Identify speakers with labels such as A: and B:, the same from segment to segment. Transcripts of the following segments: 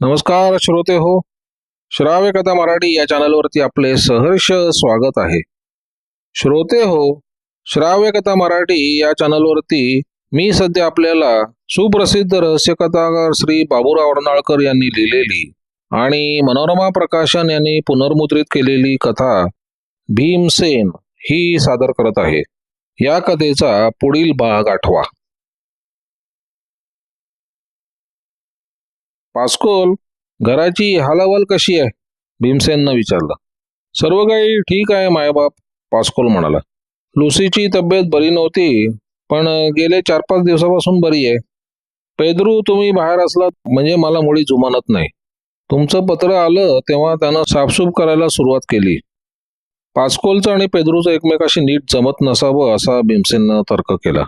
A: नमस्कार श्रोते हो. श्राव्य कथा मराठी या चॅनलवरती आपले सहर्ष स्वागत आहे. श्रोते हो, श्राव्य कथा मराठी या चॅनलवरती मी सध्या आपल्याला सुप्रसिद्ध रहस्यकथाकार श्री बाबूराव अर्नाळकर यांनी लिहिलेली आणि मनोरमा प्रकाशन यांनी पुनर्मुद्रित केलेली कथा भीमसेन ही सादर करत आहे. या कथेचा पुढील भाग आठवा. पास्कोल, घराची हालचाल कशी आहे? भीमसेननं विचारलं. सर्व काही ठीक आहे मायबाप, पास्कोल म्हणाला. लुसीची तब्येत बरी नव्हती, पण गेले 4-5 दिवसापासून बरी आहे. पेद्रू, तुम्ही बाहेर असलात म्हणजे मला मुळी जुमानत नाही. तुमचं पत्र आलं तेव्हा त्यानं साफसूफ करायला सुरुवात केली. पास्कोलचं आणि पेद्रूचं एकमेकाशी नीट जमत नसावं असा भीमसेननं तर्क केला.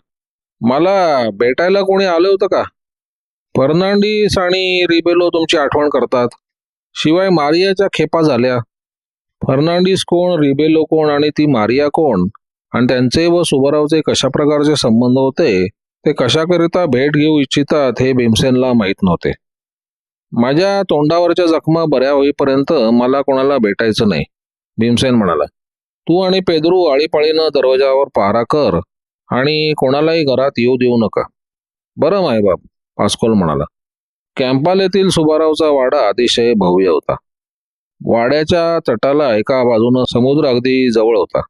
A: मला भेटायला कोणी आलं होतं का? फर्नांडिस आणि रिबेलो तुमची आठवण करतात. शिवाय मारियाच्या खेपा झाल्या. फर्नांडिस कोण, रिबेलो कोण आणि ती मारिया कोण, आणि त्यांचे व सुबारावचे कशा प्रकारचे संबंध होते, ते कशाकरिता भेट घेऊ इच्छितात हे भीमसेनला माहीत नव्हते. माझ्या तोंडावरच्या जखमा बऱ्या होईपर्यंत मला कोणाला भेटायचं नाही, भीमसेन म्हणाला. तू आणि पेद्रू आळीपाळीनं दरवाजावर पहारा कर आणि कोणालाही घरात येऊ देऊ नका. बरं मायबाप, पास्कोल म्हणाला. कॅम्पालेतील सुबारावचा वाडा अतिशय भव्य होता. वाड्याच्या तटाला एका बाजूनं समुद्र अगदी जवळ होता.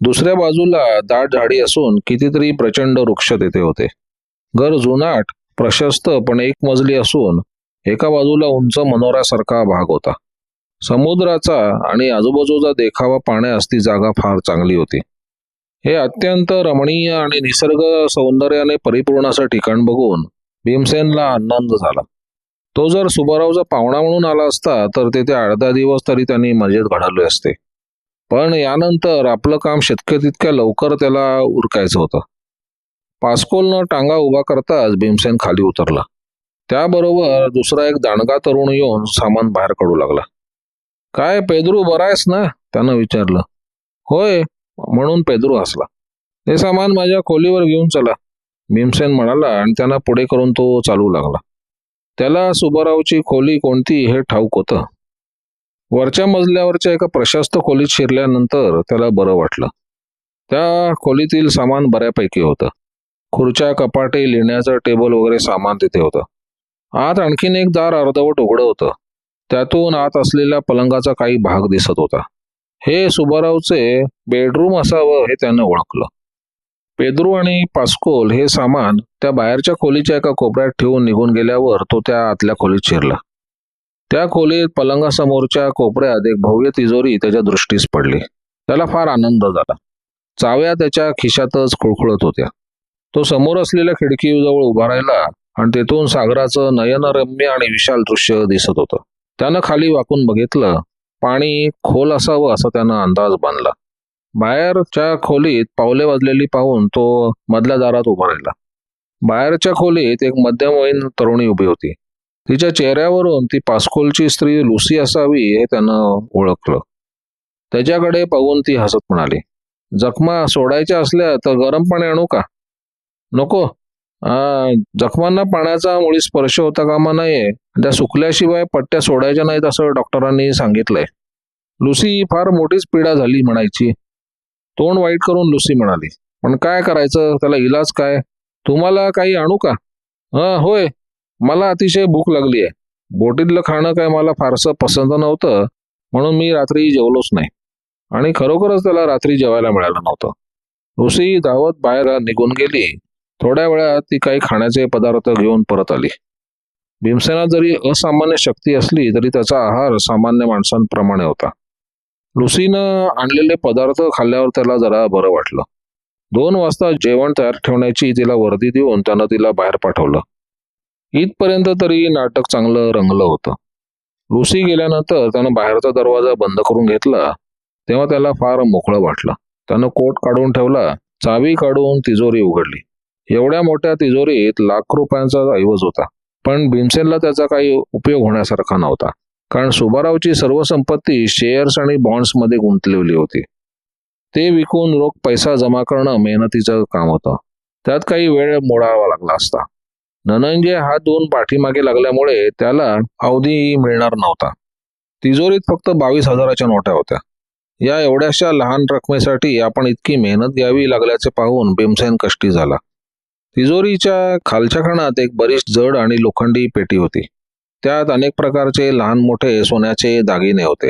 A: दुसऱ्या बाजूला दाट झाडी असून कितीतरी प्रचंड वृक्ष तेथे होते. घर जुनाट, प्रशस्त पण एक मजली असून एका बाजूला उंच मनोऱ्यासारखा भाग होता. समुद्राचा आणि आजूबाजूचा देखावा पाहण्यास ती जागा फार चांगली होती. हे अत्यंत रमणीय आणि निसर्ग सौंदर्याने परिपूर्ण असं ठिकाण बघून भीमसेनला आनंद झाला. तो जर सुबारावचा पाहुणा म्हणून आला असता तर तेथे 8-10 दिवस तरी त्यांनी मजेत घालवले असते. पण यानंतर आपलं काम शक्य तितक्या लवकर त्याला उरकायचं होतं. पास्कोलनं टांगा उभा करताच भीमसेन खाली उतरला. त्याबरोबर दुसरा एक दांडगा तरुण येऊन सामान बाहेर काढू लागला. काय पेद्रू, बरा आहेस ना? त्यानं विचारलं. होय, म्हणून पेद्रू हसला. हे सामान माझ्या खोलीवर घेऊन चला, भीमसेन म्हणाला आणि त्यांना पुढे करून तो चालू लागला. त्याला सुबारावची खोली कोणती हे ठाऊक होतं. वरच्या मजल्यावरच्या एका प्रशस्त खोलीत शिरल्यानंतर त्याला बरं वाटलं. त्या खोलीतील सामान बऱ्यापैकी होतं. खुर्च्या, कपाटे, लिहिण्याचं टेबल वगैरे सामान तिथे होतं. आत आणखीन एक दार अर्धवट उघडं होतं. त्यातून आत असलेल्या पलंगाचा काही भाग दिसत होता. हे सुबारावचे बेडरूम असावं हे त्यानं ओळखलं. पेद्रू आणि पास्कोल हे सामान त्या बाहेरच्या खोलीच्या एका कोपऱ्यात ठेवून निघून गेल्यावर तो त्या आतल्या खोलीत शिरला. त्या खोलीत पलंगासमोरच्या कोपऱ्यात एक भव्य तिजोरी त्याच्या दृष्टीस पडली. त्याला फार आनंद झाला. चाव्या त्याच्या खिशातच खुळखुळत होत्या. तो समोर असलेल्या खिडकीजवळ उभा राहिला आणि तेथून सागराचं नयनरम्य आणि विशाल दृश्य दिसत होतं. त्यानं खाली वाकून बघितलं. पाणी खोल असावं असा त्यानं अंदाज बांधला. बाहेरच्या खोलीत पावले वाजलेली पाहून तो मधल्या दारात उभा राहिला. बाहेरच्या खोलीत एक मध्यमवयीन तरुणी उभी होती. तिच्या चेहऱ्यावरून ती पास्कोलची स्त्री लुसी असावी हे त्यानं ओळखलं. त्याच्याकडे पाहून ती हसत म्हणाली, जखमा सोडायच्या असल्या तर गरम पाणी आणू का? नको, जखमांना पाण्याचा मुळी स्पर्श होता कामा नये. त्या सुकल्याशिवाय पट्ट्या सोडायच्या नाहीत असं डॉक्टरांनी सांगितलंय. लुसी फार मोठीच पीडा झाली म्हणायची. तोंड वाईट करून लुसी म्हणाली, पण काय करायचं, त्याला इलाज काय? तुम्हाला काही आणू का? होय, मला अतिशय भूक लागली आहे. बोटीतलं खाणं काय मला फारसं पसंत नव्हतं, म्हणून मी रात्री जेवलोच नाही. आणि खरोखरच त्याला रात्री जेवायला मिळालं नव्हतं. लुसी धावत बाहेर निघून गेली. थोड्या वेळात ती काही खाण्याचे पदार्थ घेऊन परत आली. भीमसेनात जरी असामान्य शक्ती असली तरी त्याचा आहार सामान्य माणसांप्रमाणे होता. लुसीनं आणलेले पदार्थ खाल्ल्यावर त्याला जरा बरं वाटलं. 2 वाजता जेवण तयार ठेवण्याची तिला वर्दी देऊन त्यानं तिला बाहेर पाठवलं. इथपर्यंत तरी नाटक चांगलं रंगलं होतं. लुसी गेल्यानंतर त्यानं बाहेरचा दरवाजा बंद करून घेतला तेव्हा त्याला फार मोकळं वाटलं. त्यानं कोट काढून ठेवला, चावी काढून तिजोरी उघडली. एवढ्या मोठ्या तिजोरीत लाख रुपयांचा ऐवज होता. पण भीमसेनला त्याचा काही उपयोग होण्यासारखा नव्हता, कारण सुबारावची सर्व संपत्ती शेअर्स आणि बॉन्ड्समध्ये गुंतलेली होती. ते विकून रोख पैसा जमा करणं मेहनतीचं काम होतं. त्यात काही वेळ मोडावा लागला असता. धनंजय हात धुवून पाठीमागे लागल्यामुळे त्याला अवधी मिळणार नव्हता. तिजोरीत फक्त 22,000च्या नोटा होत्या. या एवढ्याशा लहान रकमेसाठी आपण इतकी मेहनत घ्यावी लागल्याचे पाहून भीमसेन कष्टी झाला. तिजोरीच्या खालच्या खणात एक बरीच जड आणि लोखंडी पेटी होती. त्यात अनेक प्रकारचे लहान मोठे सोन्याचे दागिने होते.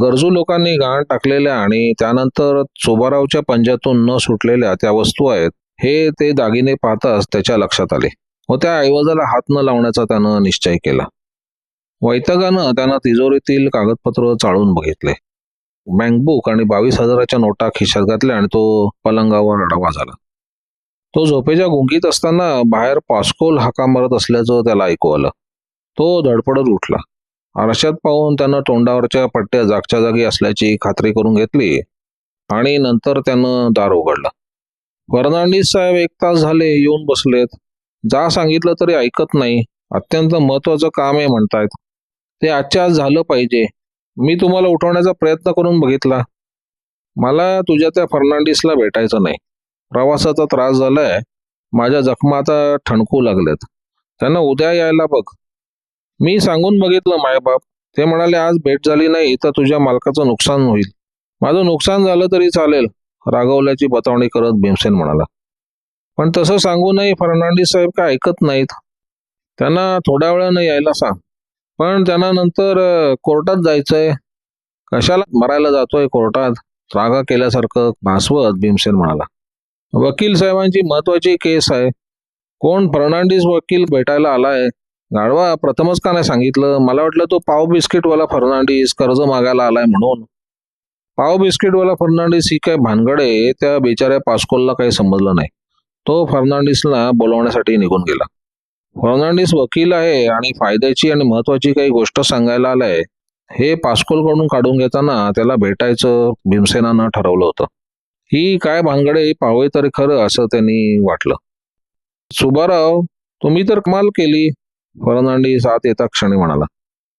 A: गरजू लोकांनी गहाण टाकलेल्या आणि त्यानंतर चोबारावच्या पंजातून न सुटलेल्या त्या वस्तू आहेत हे ते दागिने पाहताच त्याच्या लक्षात आले व त्या ऐवजाला हात न लावण्याचा त्यानं निश्चय केला. वैतागानं त्यानं तिजोरीतील कागदपत्र चाळून बघितले. बँकबुक आणि 22,000च्या नोटा खिशात घातल्या आणि तो पलंगावर आडवा झाला. तो झोपेच्या गुंगीत असताना बाहेर पास्कोल हाका मारत असल्याचं त्याला ऐकू आलं. तो धडपडत उठला. आरशात पाहून त्यानं तोंडावरच्या पट्ट्या जागच्या जागी असल्याची खात्री करून घेतली आणि नंतर त्यानं दार उघडलं. फर्नांडिस साहेब 1 तास झाले येऊन बसलेत. जा सांगितलं तरी ऐकत नाही. अत्यंत महत्वाचं काम आहे म्हणतायत. ते आजच्या आज झालं पाहिजे. मी तुम्हाला उठवण्याचा प्रयत्न करून बघितला. मला तुझ्या त्या फर्नांडिसला भेटायचं नाही. प्रवासाचा त्रास झालाय. माझ्या जखमा आता ठणकू लागल्यात. त्यांना उद्या यायला बघ. मी सांगून बघितलं मायबाप. ते म्हणाले आज भेट झाली नाही तर तुझ्या मालकाचं नुकसान होईल. माझं नुकसान झालं तरी चालेल, रागवल्याची बतावणी करत भीमसेन म्हणाला. पण तसं सांगूनही फर्नांडिस साहेब काय ऐकत नाहीत. त्यांना थोड्या वेळानं यायला सांग. पण त्यांना नंतर कोर्टात जायचंय. कशाला मरायला जातोय कोर्टात, रागा केल्यासारखं भासवत भीमसेन म्हणाला. वकील साहेबांची महत्वाची केस आहे. कोण फर्नांडिस वकील भेटायला आलाय. गाढवा प्रथमच का नाही सांगितलं. मला वाटलं तो पाव बिस्किटवाला फर्नांडिस कर्ज मागायला आलाय म्हणून. पाव बिस्किटवाला फर्नांडिस ही काय भानगड आहे त्या बिचाऱ्या पास्कोलला काही समजलं नाही. तो फर्नांडिसला बोलवण्यासाठी निघून गेला. फर्नांडिस वकील आहे आणि फायद्याची आणि महत्वाची काही गोष्ट सांगायला आलाय हे पास्कोलकडून काढून घेताना त्याला भेटायचं भीमसेनानं ठरवलं होतं. ही काय भानगडे पाहावे तरी खरं असं त्यांनी वाटलं. सुबाराव, तुम्ही तर कमाल केली, फर्नांडिस आत येता क्षणी म्हणाला.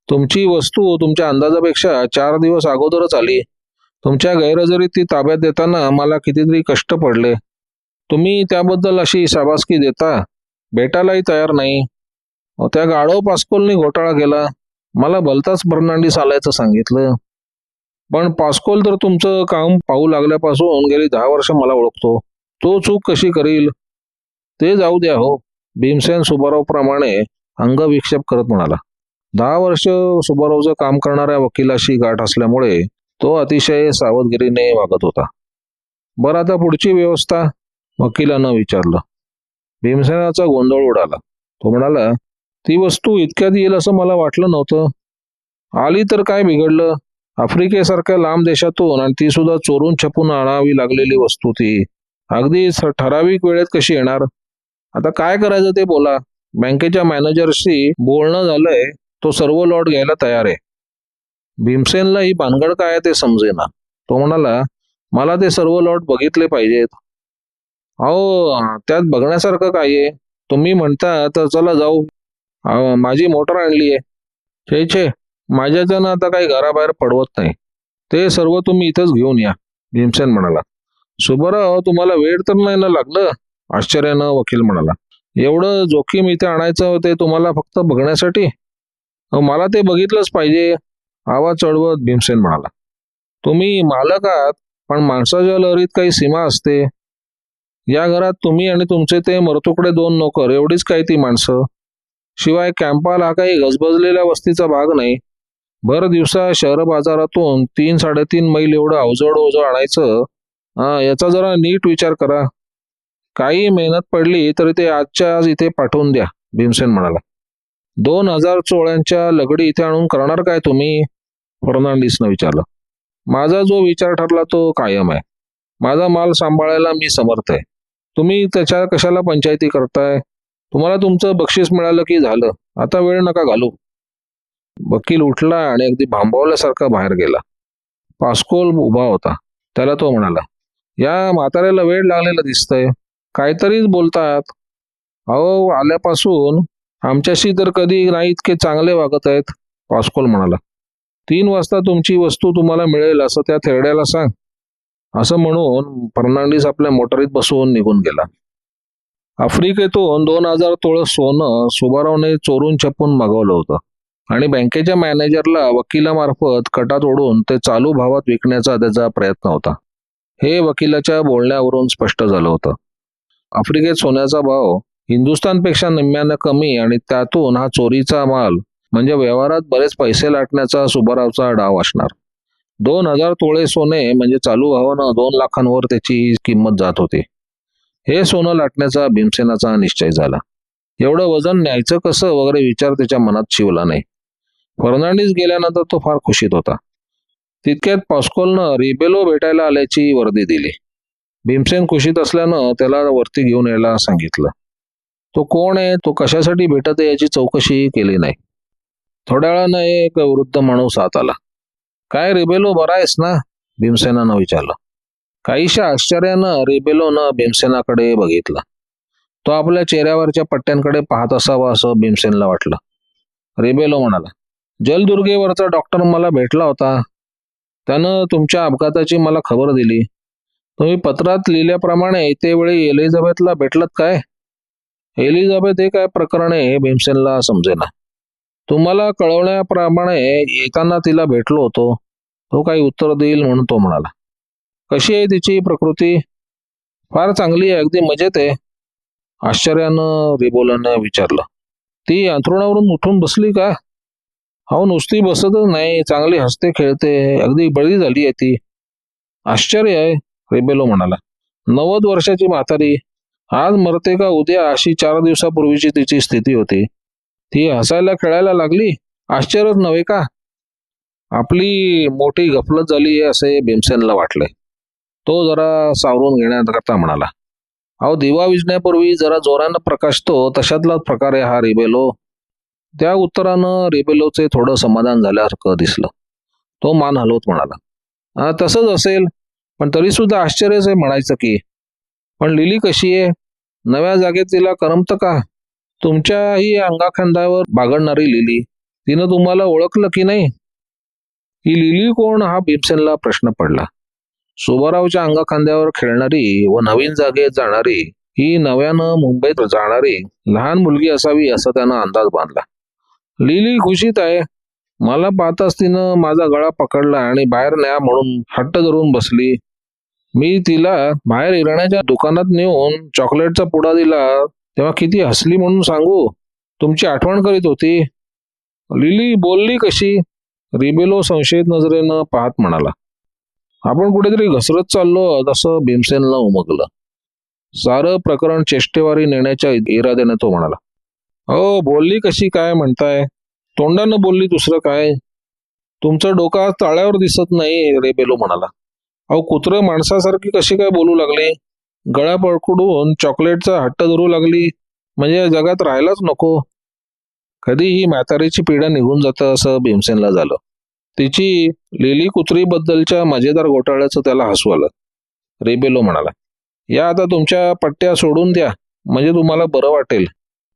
A: तुमची वस्तू तुमच्या अंदाजापेक्षा 4 दिवस अगोदरच आली. तुमच्या गैरहजेरीत ती ताब्यात देताना मला कितीतरी कष्ट पडले. तुम्ही त्याबद्दल अशी शाबासकी देता. भेटायलाही तयार नाही. त्या गाढव पास्कोलनी घोटाळा केला. मला भलताच फर्नांडिस आल्याचं सांगितलं. पण पास्कोल तर तुमचं काम पाहू लागल्यापासून गेली 10 वर्ष मला ओळखतो. तो चूक कशी करील. ते जाऊ द्या हो, भीमसेन सुबारावप्रमाणे अंगविक्षेप करत म्हणाला. 10 वर्ष सुबारावचं काम करणाऱ्या वकिलाशी गाठ असल्यामुळे तो अतिशय सावधगिरीने वागत होता. बरं आता पुढची व्यवस्था, वकिलानं विचारलं. भीमसेनाचा गोंधळ उडाला. तो म्हणाला, ती वस्तू इतक्यात येईल असं मला वाटलं नव्हतं. आली तर काय बिघडलं. आफ्रिकेसारख्या लांब देशातून आणि ती सुद्धा चोरून छपून आणावी लागलेली वस्तू ती अगदी ठराविक वेळेत कशी येणार. आता काय करायचं ते बोला. बँकेच्या मॅनेजरशी बोलणं झालंय. तो सर्व लॉट घ्यायला तयार आहे. भीमसेनला ही भानगड काय ते समजेना. तो म्हणाला, मला ते सर्व लॉट बघितले पाहिजेत. अहो, त्यात बघण्यासारखं काय आहे. तुम्ही म्हणता तर चला जाऊ. माझी मोटर आणली आहे. छे छे, माझ्याच्यानं आता काही घराबाहेर पडवत नाही. ते सर्व तुम्ही इथंच घेऊन या, भीमसेन म्हणाला. सुबाराव, तुम्हाला वेळ तर नाही ना लागलं, आश्चर्यानं वकील म्हणाला. एवढं जोखीम इथे आणायचं ते तुम्हाला फक्त बघण्यासाठी. मला ते बघितलंच पाहिजे, आवाज चढवत भीमसेन म्हणाला. तुम्ही मालक आहात, पण माणसाच्या लहरीत काही सीमा असते. या घरात तुम्ही आणि तुमचे ते मरतुकडे 2 नोकर एवढीच काय ती माणसं. शिवाय कॅम्पाला हा काही गजबजलेल्या वस्तीचा भाग नाही. भर दिवसा शहर बाजारातून 3-3.5 मैल एवढं अवजड ओझं आणायचं. याचा जरा नीट विचार करा. काही मेहनत पडली तरी ते आजच्या आज इथे पाठवून द्या, भीमसेन म्हणाला. 2,000 चोळ्यांच्या लगडी इथे आणून करणार काय तुम्ही, फर्नांडिसनं विचारलं. माझा जो विचार ठरला तो कायम आहे. माझा माल सांभाळायला मी समर्थ आहे. तुम्ही त्याच्या कशाला पंचायती करताय. तुम्हाला तुमचं बक्षीस मिळालं की झालं. आता वेळ नका घालू. वकील उठला आणि अगदी भांबवल्यासारखा बाहेर गेला. पास्कोल उभा होता. त्याला तो म्हणाला, या म्हाताऱ्याला वेळ लागलेला दिसतंय. काहीतरीच बोलतात. अहो, आल्यापासून आमच्याशी तर कधी नाही इतके चांगले वागत आहेत, पास्कोल म्हणाला. 3 वाजता तुमची वस्तू तुम्हाला मिळेल असं त्या थेरड्याला सांग. असं म्हणून फर्नांडिस आपल्या मोटारीत बसवून निघून गेला. आफ्रिकेतून 2,000 तोळं सोनं सुबारावने चोरून छपून मागवलं होतं आणि बँकेच्या मॅनेजरला वकिलामार्फत कटात ओढून ते चालू भावात विकण्याचा त्याचा प्रयत्न होता. हे वकिलाच्या बोलण्यावरून स्पष्ट झालं होतं. आफ्रिकेत सोन्याचा भाव हिंदुस्थानपेक्षा निम्म्यानं कमी आणि त्यातून हा चोरीचा माल म्हणजे व्यवहारात बरेच पैसे लाटण्याचा सुबारावचा डाव असणार. 2,000 तोळे सोने म्हणजे चालू भावानं 2 लाखांवर त्याची किंमत जात होती. हे सोनं लाटण्याचा भीमसेनाचा निश्चय झाला. एवढं वजन न्यायचं कसं वगैरे विचार त्याच्या मनात शिवला नाही. फर्नांडिस गेल्यानंतर तो फार खुशीत होता. तितक्यात पॉस्कोलनं रिबेलो भेटायला आल्याची वर्दी दिली. भीमसेन खुशीत असल्यानं त्याला वरती घेऊन यायला सांगितलं. तो कोण आहे, तो कशासाठी भेटत आहे याची चौकशी केली नाही. थोड्या वेळानं एक वृद्ध माणूस आत आला. काय रिबेलो, बरा आहेस ना? भीमसेनानं विचारलं. काहीशा आश्चर्यानं रिबेलोनं भीमसेनाकडे बघितलं. तो आपल्या चेहऱ्यावरच्या पट्ट्यांकडे पाहत असावा असं भीमसेनला वाटलं. रिबेलो म्हणाला, जलदुर्गेवरचा डॉक्टर मला भेटला होता. त्यानं तुमच्या अपघाताची मला खबर दिली. तुम्ही पत्रात लिहिल्याप्रमाणे येते वेळी एलिझाबेथला भेटलात काय? एलिझाबेथ हे काय प्रकरण आहे हे भीमसेनला समजेना. तुम्हाला कळवण्याप्रमाणे येताना तिला भेटलो होतो. तो काही उत्तर देईल म्हणून तो म्हणाला. कशी आहे तिची प्रकृती? फार चांगली आहे, अगदी मजेत आहे. आश्चर्यानं रिबेलोनं विचारलं. ती अंथरुणावरून उठून बसली का? हो, नुसती बसतच नाही, चांगली हसते खेळते, अगदी बळी झाली आहे ती. आश्चर्य आहे, रिबेलो म्हणाला. 90 वर्षाची म्हातारी, आज मरते का उद्या अशी 4 दिवसापूर्वीची तिची स्थिती होती. ती हसायला खेळायला लागली, आश्चर्यच नव्हे का? आपली मोठी गफलत झाली असे भीमसेनला वाटले. तो जरा सावरून घेण्याकरता म्हणाला, अहो, दिवा विझण्यापूर्वी जरा जोरानं प्रकाशतो तशातलाच प्रकार आहे हा रिबेलो. त्या उत्तरानं रिबेलोचे थोडं समाधान झाल्यासारखं दिसलं. तो मान हलवत म्हणाला, तसंच असेल, पण तरी सुद्धा आश्चर्यच आहे म्हणायचं की. पण लिली कशी आहे? नव्या जागेत तिला करमतं का? तुमच्याही अंगाखांद्यावर बागडणारी लिली, तिनं तुम्हाला ओळखलं की नाही? ही लिली कोण हा भीमसेनला प्रश्न पडला. सुबारावच्या अंगाखांद्यावर खेळणारी व नवीन जागेत जाणारी ही नव्यानं मुंबईत जाणारी लहान मुलगी असावी असा त्यानं अंदाज बांधला. लिली खुशीत आहे. मला पाहताच तिनं माझा गळा पकडला आणि बाहेर न्या म्हणून हट्ट धरून बसली. मी तिला बाहेर इराण्याच्या दुकानात नेऊन चॉकलेटचा पुडा दिला तेव्हा किती हसली म्हणून सांगू. तुमची आठवण करीत होती. लिली बोलली कशी? रिबेलो संशयित नजरेनं पाहत म्हणाला. आपण कुठेतरी घसरत चाललो असं भीमसेनला उमगलं. सारं प्रकरण चेष्टेवारी नेण्याच्या इराद्याने तो म्हणाला. हो, बोलली कशी काय म्हणताय? तोंडानं बोलली, दुसरं काय? तुमचं डोकं ताळ्यावर दिसत नाही, रिबेलो म्हणाला. अहो, कुत्रं माणसासारखी कशी काय बोलू लागले? गळा पकडून चॉकलेटचा हट्ट धरू लागली म्हणजे या जगात राहायलाच नको. कधी ही म्हातारीची पिढा निघून जातं असं भीमसेनला झालं. तिची लिली कुत्रीबद्दलच्या मजेदार घोटाळ्याचं त्याला हसू आलं. रिबेलो म्हणाला, या आता तुमच्या पट्ट्या सोडून द्या, म्हणजे तुम्हाला बरं वाटेल.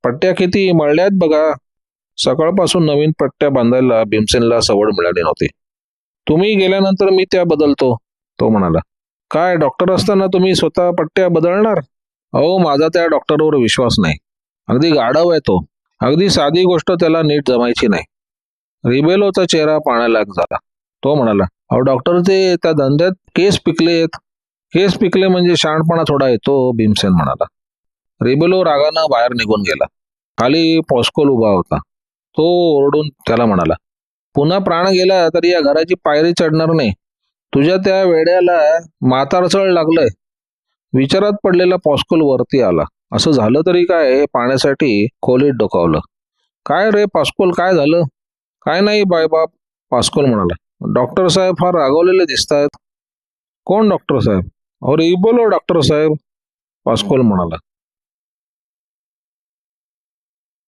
A: पट्ट्या किती मळल्यात बघा. सकाळपासून नवीन पट्ट्या बांधायला भीमसेनला सवड मिळाली नव्हती. तुम्ही गेल्यानंतर मी त्या बदलतो, तो म्हणाला. काय, डॉक्टर असताना तुम्ही स्वतः पट्ट्या बदलणार? अहो, माझा त्या डॉक्टरवर विश्वास नाही. अगदी गाढव आहे तो. अगदी साधी गोष्ट त्याला नीट जमायची नाही. रिबेलोचा चेहरा पाहण्यालायक झाला. तो म्हणाला, अहो डॉक्टर, ते त्या धंद्यात केस पिकलेत. केस पिकले म्हणजे शहाणपणा थोडा येतो, भीमसेन म्हणाला. रिबेलो रागानं बाहेर निघून गेला. खाली पॉस्कोल उभा होता. तो ओरडून त्याला म्हणाला, पुन्हा प्राण गेला तरी या घराची पायरी चढणार नाही. तुझ्या त्या वेड्याला म्हातारचळ लागलंय. विचारात पडलेला पॉस्कोल वरती आला. असं झालं तरी काय, पाण्यासाठी खोलीत डोकावलं. काय रे पॉस्कोल, काय झालं? काय नाही बाप, पॉस्कोल म्हणाला. डॉक्टर साहेब फार रागवलेले दिसतायत. कोण डॉक्टर साहेब? अहो, रिबेलो डॉक्टर साहेब, पॉस्कोल म्हणाला.